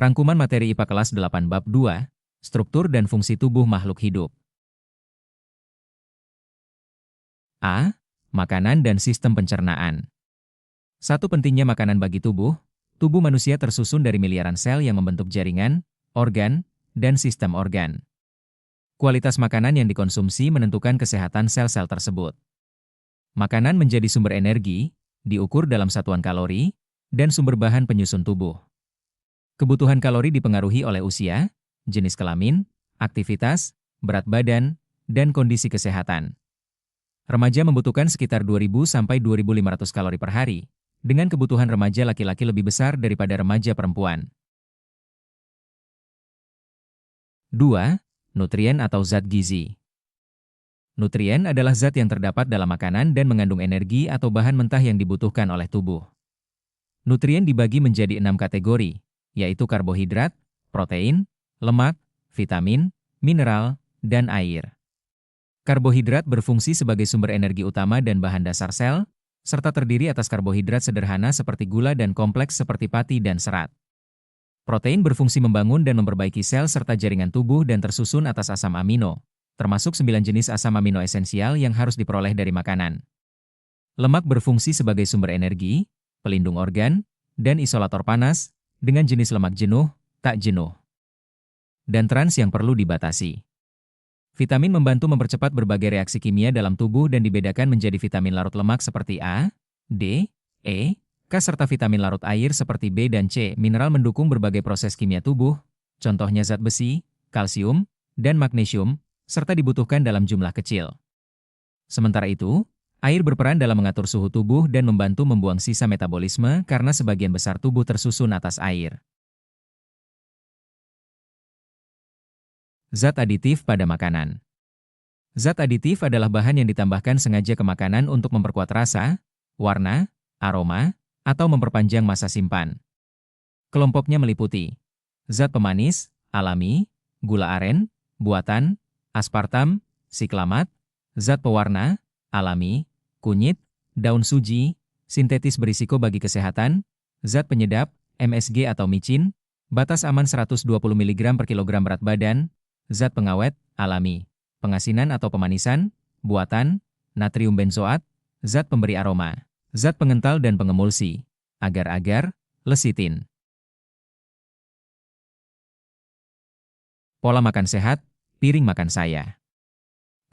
Rangkuman materi IPA kelas 8 bab 2, struktur dan fungsi tubuh makhluk hidup. A. Makanan dan sistem pencernaan. Satu pentingnya makanan bagi tubuh. Tubuh manusia tersusun dari miliaran sel yang membentuk jaringan, organ, dan sistem organ. Kualitas makanan yang dikonsumsi menentukan kesehatan sel-sel tersebut. Makanan menjadi sumber energi, diukur dalam satuan kalori, dan sumber bahan penyusun tubuh. Kebutuhan kalori dipengaruhi oleh usia, jenis kelamin, aktivitas, berat badan, dan kondisi kesehatan. Remaja membutuhkan sekitar 2.000 sampai 2.500 kalori per hari, dengan kebutuhan remaja laki-laki lebih besar daripada remaja perempuan. 2. Nutrien atau zat gizi. Nutrien adalah zat yang terdapat dalam makanan dan mengandung energi atau bahan mentah yang dibutuhkan oleh tubuh. Nutrien dibagi menjadi 6 kategori, yaitu karbohidrat, protein, lemak, vitamin, mineral, dan air. Karbohidrat berfungsi sebagai sumber energi utama dan bahan dasar sel, serta terdiri atas karbohidrat sederhana seperti gula dan kompleks seperti pati dan serat. Protein berfungsi membangun dan memperbaiki sel serta jaringan tubuh dan tersusun atas asam amino, termasuk 9 jenis asam amino esensial yang harus diperoleh dari makanan. Lemak berfungsi sebagai sumber energi, pelindung organ, dan isolator panas, dengan jenis lemak jenuh, tak jenuh, dan trans yang perlu dibatasi. Vitamin membantu mempercepat berbagai reaksi kimia dalam tubuh dan dibedakan menjadi vitamin larut lemak seperti A, D, E, K serta vitamin larut air seperti B dan C. Mineral mendukung berbagai proses kimia tubuh, contohnya zat besi, kalsium, dan magnesium, serta dibutuhkan dalam jumlah kecil. Sementara itu, air berperan dalam mengatur suhu tubuh dan membantu membuang sisa metabolisme karena sebagian besar tubuh tersusun atas air. Zat aditif pada makanan. Zat aditif adalah bahan yang ditambahkan sengaja ke makanan untuk memperkuat rasa, warna, aroma, atau memperpanjang masa simpan. Kelompoknya meliputi zat pemanis, alami, gula aren, buatan, aspartam, siklamat, zat pewarna, alami, kunyit, daun suji, sintetis berisiko bagi kesehatan, zat penyedap, MSG atau micin, batas aman 120 mg per kilogram berat badan, zat pengawet, alami, pengasinan atau pemanisan, buatan, natrium benzoat, zat pemberi aroma, zat pengental dan pengemulsi, agar-agar, lecitin. Pola makan sehat, piring makan saya.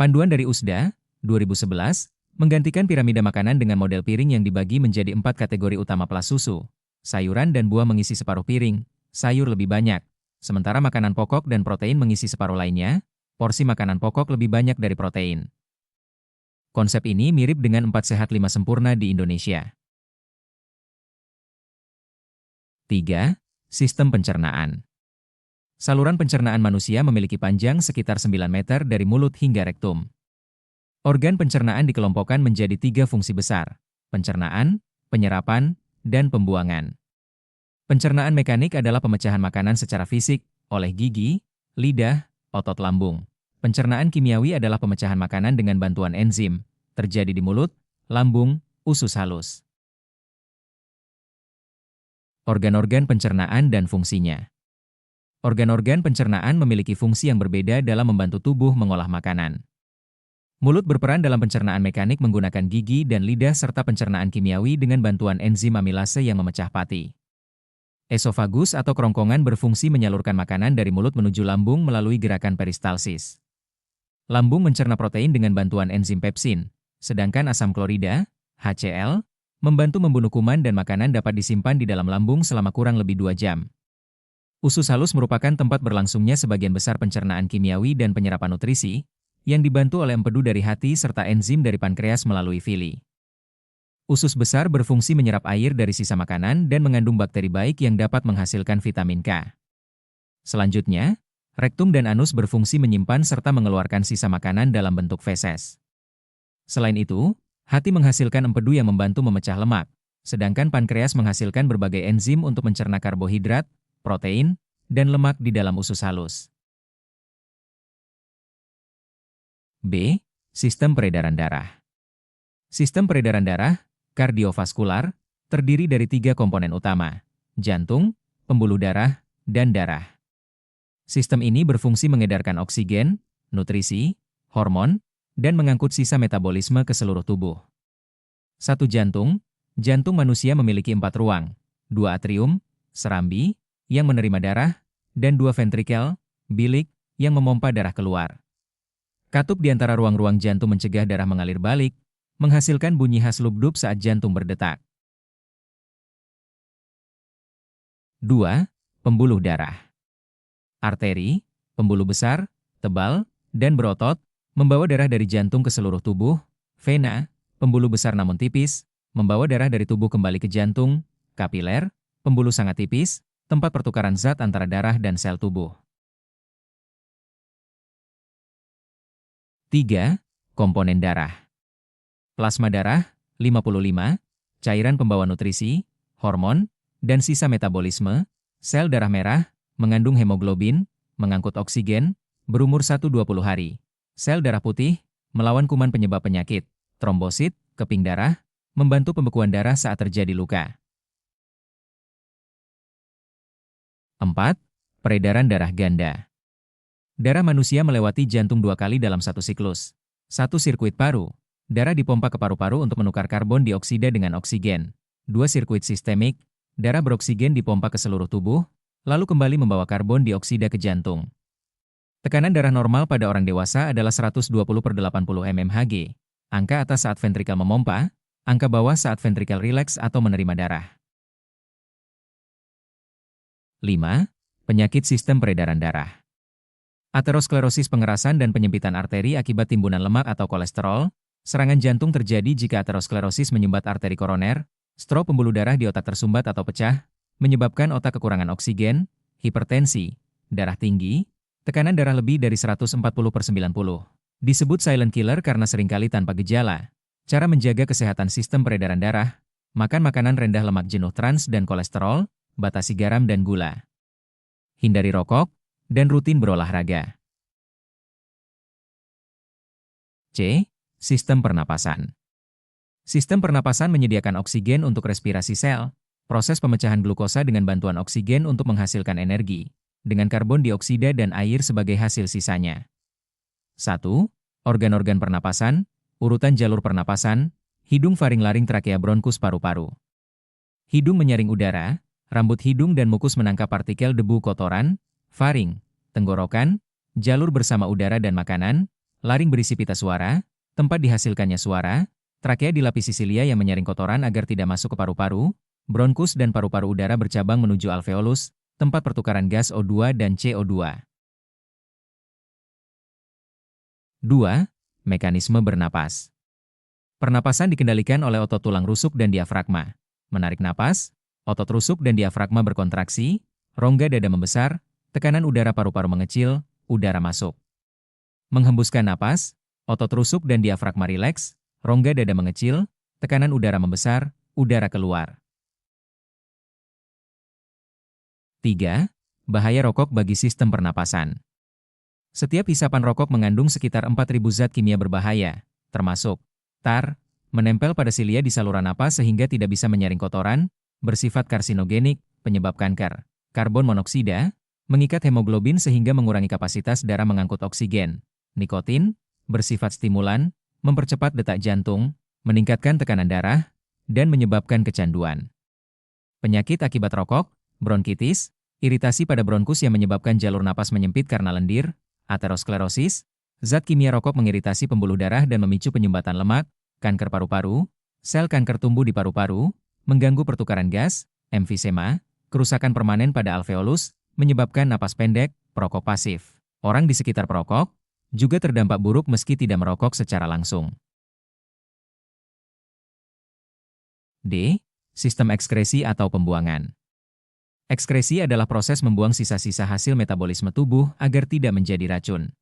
Panduan dari USDA, 2011, menggantikan piramida makanan dengan model piring yang dibagi menjadi 4 kategori utama plus susu, sayuran dan buah mengisi separuh piring, sayur lebih banyak, sementara makanan pokok dan protein mengisi separuh lainnya, porsi makanan pokok lebih banyak dari protein. Konsep ini mirip dengan 4 sehat 5 sempurna di Indonesia. 3. Sistem pencernaan. Saluran pencernaan manusia memiliki panjang sekitar 9 meter dari mulut hingga rektum. Organ pencernaan dikelompokkan menjadi 3 fungsi besar, pencernaan, penyerapan, dan pembuangan. Pencernaan mekanik adalah pemecahan makanan secara fisik, oleh gigi, lidah, otot lambung. Pencernaan kimiawi adalah pemecahan makanan dengan bantuan enzim, terjadi di mulut, lambung, usus halus. Organ-organ pencernaan dan fungsinya. Organ-organ pencernaan memiliki fungsi yang berbeda dalam membantu tubuh mengolah makanan. Mulut berperan dalam pencernaan mekanik menggunakan gigi dan lidah serta pencernaan kimiawi dengan bantuan enzim amilase yang memecah pati. Esofagus atau kerongkongan berfungsi menyalurkan makanan dari mulut menuju lambung melalui gerakan peristalsis. Lambung mencerna protein dengan bantuan enzim pepsin, sedangkan asam klorida, HCl, membantu membunuh kuman dan makanan dapat disimpan di dalam lambung selama kurang lebih 2 jam. Usus halus merupakan tempat berlangsungnya sebagian besar pencernaan kimiawi dan penyerapan nutrisi, yang dibantu oleh empedu dari hati serta enzim dari pankreas melalui villi. Usus besar berfungsi menyerap air dari sisa makanan dan mengandung bakteri baik yang dapat menghasilkan vitamin K. Selanjutnya, rektum dan anus berfungsi menyimpan serta mengeluarkan sisa makanan dalam bentuk feses. Selain itu, hati menghasilkan empedu yang membantu memecah lemak, sedangkan pankreas menghasilkan berbagai enzim untuk mencerna karbohidrat, protein, dan lemak di dalam usus halus. B. Sistem peredaran darah. Sistem peredaran darah, kardiovaskular, terdiri dari 3 komponen utama, jantung, pembuluh darah, dan darah. Sistem ini berfungsi mengedarkan oksigen, nutrisi, hormon, dan mengangkut sisa metabolisme ke seluruh tubuh. 1 jantung. Jantung manusia memiliki 4 ruang, 2 atrium, serambi, yang menerima darah, dan 2 ventrikel, bilik, yang memompa darah keluar. Katup di antara ruang-ruang jantung mencegah darah mengalir balik, menghasilkan bunyi khas lub-dub saat jantung berdetak. 2. Pembuluh darah. Arteri, pembuluh besar, tebal, dan berotot, membawa darah dari jantung ke seluruh tubuh. Vena, pembuluh besar namun tipis, membawa darah dari tubuh kembali ke jantung. Kapiler, pembuluh sangat tipis, tempat pertukaran zat antara darah dan sel tubuh. 3. Komponen darah. Plasma darah, 55, cairan pembawa nutrisi, hormon, dan sisa metabolisme. Sel darah merah, mengandung hemoglobin, mengangkut oksigen, berumur 1-20 hari. Sel darah putih, melawan kuman penyebab penyakit. Trombosit, keping darah, membantu pembekuan darah saat terjadi luka. 4. Peredaran darah ganda. Darah manusia melewati jantung 2 kali dalam satu siklus. 1 sirkuit paru. Darah dipompa ke paru-paru untuk menukar karbon dioksida dengan oksigen. 2 sirkuit sistemik. Darah beroksigen dipompa ke seluruh tubuh, lalu kembali membawa karbon dioksida ke jantung. Tekanan darah normal pada orang dewasa adalah 120/80 mmHg. Angka atas saat ventrikel memompa, angka bawah saat ventrikel rileks atau menerima darah. 5. Penyakit sistem peredaran darah. Aterosklerosis, pengerasan dan penyempitan arteri akibat timbunan lemak atau kolesterol. Serangan jantung terjadi jika aterosklerosis menyumbat arteri koroner. Stroke, pembuluh darah di otak tersumbat atau pecah, menyebabkan otak kekurangan oksigen. Hipertensi, darah tinggi, tekanan darah lebih dari 140/90. Disebut silent killer karena seringkali tanpa gejala. Cara menjaga kesehatan sistem peredaran darah: makan makanan rendah lemak jenuh trans dan kolesterol, batasi garam dan gula. Hindari rokok, dan rutin berolahraga. C. Sistem pernapasan. Sistem pernapasan menyediakan oksigen untuk respirasi sel, proses pemecahan glukosa dengan bantuan oksigen untuk menghasilkan energi, dengan karbon dioksida dan air sebagai hasil sisanya. 1. Organ-organ pernapasan, urutan jalur pernapasan, hidung, faring, laring, trakea, bronkus, paru-paru. Hidung menyaring udara, rambut hidung dan mukus menangkap partikel debu kotoran. Faring, tenggorokan, jalur bersama udara dan makanan. Laring berisi pita suara, tempat dihasilkannya suara. Trakea dilapisi silia yang menyaring kotoran agar tidak masuk ke paru-paru. Bronkus dan paru-paru udara bercabang menuju alveolus, tempat pertukaran gas O2 dan CO2. 2. Mekanisme bernapas. Pernapasan dikendalikan oleh otot tulang rusuk dan diafragma. Menarik napas, otot rusuk dan diafragma berkontraksi, rongga dada membesar, tekanan udara paru-paru mengecil, udara masuk. Menghembuskan napas, otot rusuk dan diafragma rileks, rongga dada mengecil, tekanan udara membesar, udara keluar. 3. Bahaya rokok bagi sistem pernapasan. Setiap hisapan rokok mengandung sekitar 4.000 zat kimia berbahaya, termasuk tar, menempel pada silia di saluran napas sehingga tidak bisa menyaring kotoran, bersifat karsinogenik, penyebab kanker. Karbon monoksida, mengikat hemoglobin sehingga mengurangi kapasitas darah mengangkut oksigen. Nikotin, bersifat stimulan, mempercepat detak jantung, meningkatkan tekanan darah, dan menyebabkan kecanduan. Penyakit akibat rokok, bronkitis, iritasi pada bronkus yang menyebabkan jalur napas menyempit karena lendir, aterosklerosis, zat kimia rokok mengiritasi pembuluh darah dan memicu penyumbatan lemak, kanker paru-paru, sel kanker tumbuh di paru-paru, mengganggu pertukaran gas, emfisema, kerusakan permanen pada alveolus, menyebabkan napas pendek, perokok pasif. Orang di sekitar perokok juga terdampak buruk meski tidak merokok secara langsung. D. Sistem ekskresi atau pembuangan. Ekskresi adalah proses membuang sisa-sisa hasil metabolisme tubuh agar tidak menjadi racun.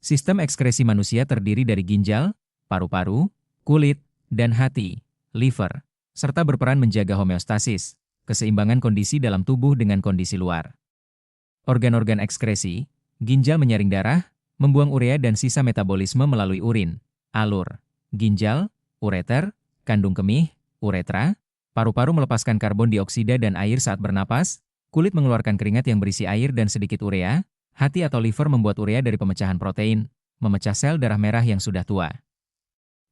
Sistem ekskresi manusia terdiri dari ginjal, paru-paru, kulit, dan hati, liver, serta berperan menjaga homeostasis, keseimbangan kondisi dalam tubuh dengan kondisi luar. Organ-organ ekskresi: ginjal menyaring darah, membuang urea dan sisa metabolisme melalui urin, alur, ginjal, ureter, kandung kemih, uretra, paru-paru melepaskan karbon dioksida dan air saat bernapas, Kulit mengeluarkan keringat yang berisi air dan sedikit urea. Hati atau liver membuat urea dari pemecahan protein, memecah sel darah merah yang sudah tua.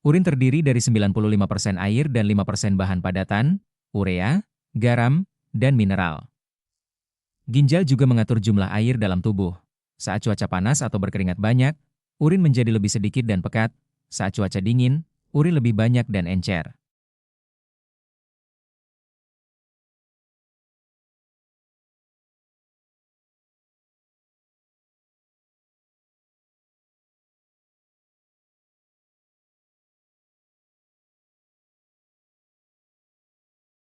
Urin terdiri dari 95% air dan 5% bahan padatan, urea, garam, dan mineral. Ginjal juga mengatur jumlah air dalam tubuh. Saat cuaca panas atau berkeringat banyak, urin menjadi lebih sedikit dan pekat. Saat cuaca dingin, urin lebih banyak dan encer.